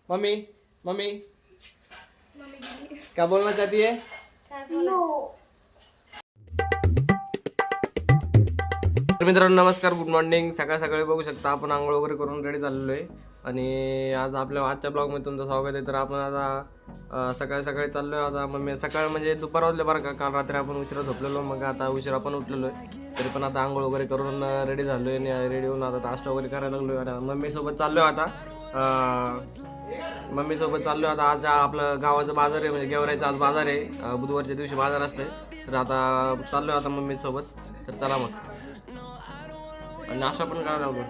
Mummy mummy क्या बोलना चाहती है? तर मित्रांनो नमस्कार, गुड मॉर्निंग. सकाळ सकाळी बघू शकता आपण आंघोळ वगैरे करून रेडी झालेलो आहे आणि आज आपल्या आजच्या ब्लॉगमध्ये तुमचं स्वागत आहे. तर आपण आता सकाळी सकाळी चाललो आहे. आता मम्मी सकाळ म्हणजे दुपार वाजले बरं का, काल रात्री आपण उशिरा झोपलेलो, मग आता उशिरा पण उठलेलो आहे. तरी पण आता आंघोळ वगैरे करून रेडी झालो आहे आणि रेडी होऊन आता नाश्ता वगैरे करायला लागलो आहे. मम्मीसोबत चाललो आहे आता. मम्मीसोबत चाललो आता. आज आपलं गावाचं बाजार आहे, म्हणजे गेवरायचं आज बाजार आहे. बुधवारच्या दिवशी बाजार असते. तर आता चाललो आता मम्मीसोबत. तर चला मग. आणि नाश्ता पण करायला लागलो.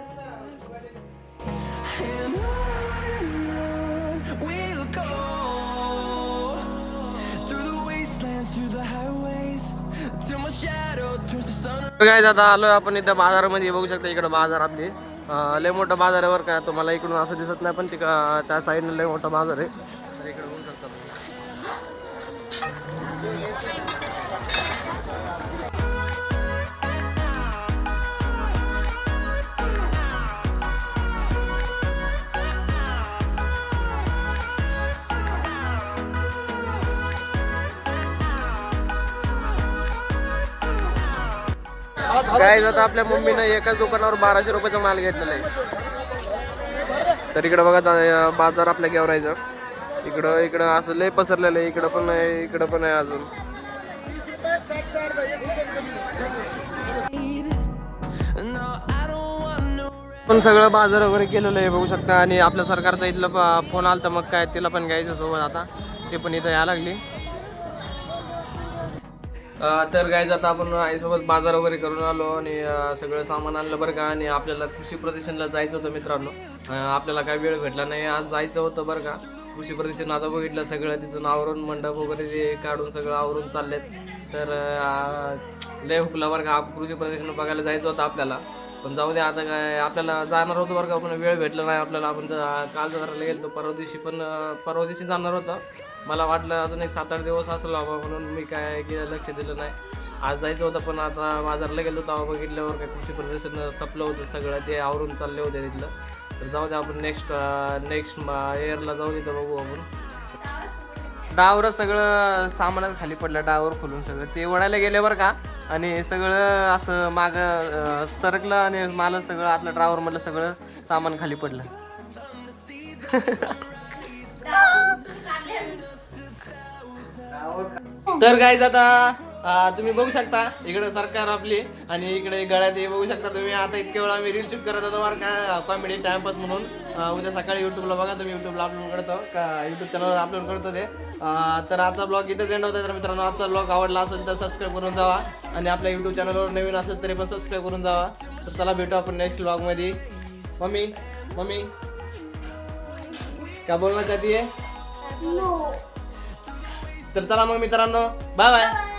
काय आता आलोय आपण इथं बाजारामध्ये. बघू शकता इकडं बाजार आपली लय मोठा बाजार आहे बरं का. तुम्हाला इकडून असं दिसत नाही पण त्या साईडला लय मोठा बाजार आहे. तर इकडे बघू शकता. काय जातं आपल्या मम्मीनं एकाच दुकानावर 1200 रुपयाचा माल घेतलेला आहे. तर इकडं बघा बाजार आपल्या गेवरायचं. इकडं असं लय पसरलेलं आहे. इकडं पण आहे अजून. पण सगळं बाजार वगैरे केलेलं आहे बघू शकता. आणि आपल्या सरकारचा इथलं फोन आला तर मग काय तिला पण घ्यायचं सोबत. आता ते पण इथं यायला लागली. तर गाईज आता आपण आईसोबत बाजार वगैरे करून आलो आणि सगळं सामान आणलं बरं का. आणि आपल्याला कृषी प्रदर्शनला जायचं होतं मित्रांनो. आपल्याला काय वेळ भेटला नाही. आज जायचं होतं बरं का. कृषी प्रदर्शन आता बघितलं सगळं तिथं आवरून मंडप वगैरे जे काढून सगळं आवरून चाललेत. तर लय हुकला बरं का. कृषी प्रदर्शन बघायला जायचं होतं आपल्याला. पण जाऊ दे आता. काय आपल्याला जाणार होतं बरं का, पण वेळ भेटला नाही आपल्याला. आपण काल जरा गेलो परवा दिवशी जाणार होतं. मला वाटलं अजून एक 7-8 दिवस असं लावा म्हणून मी काय लक्ष दिलं नाही. आज जायचं होतं पण आता बाजारला गेलो तेव्हा बघितल्यावर काय कृषी प्रदर्शन संपलं होतं सगळं. ते आवरून चालले होते तिथलं. तर जाऊ दे आपण नेक्स्ट इयरला जाऊ तिथं बघू आपण. डावर सगळं सामान खाली पडलं. डावर खोलून सगळं ते वडायला गेले बरं का. आणि सगळं असं मागं सरकलं आणि मला सगळं आपल्या ड्रायव्हरमधलं सगळं सामान खाली पडलं. तर गाईज आता तुम्ही बघू शकता इकडे सरकार आपली आणि इकडे गळ्यात हे बघू शकता तुम्ही. आता इतके वेळा आम्ही रील शूट करत होतो बरं का, कॉमेडी टाइमपास म्हणून. उद्या सकाळी युट्यूबला बघा तुम्ही. युट्यूबला अपलोड करतो का, युट्यूब चॅनलवर अपलोड करतो ते. तर आजचा ब्लॉग इथेच एंड होता. तर मित्रांनो आजचा ब्लॉग आवडला असेल तर सबस्क्राईब करून जावा. आणि आपल्या युट्यूब चॅनलवर नवीन असेल तरी पण सबस्क्राईब करून जावा. तर चला भेटू आपण नेक्स्ट ब्लॉगमध्ये. मम्मी क्या बोलना चाहती है? तर चला मग मित्रांनो, बाय बाय.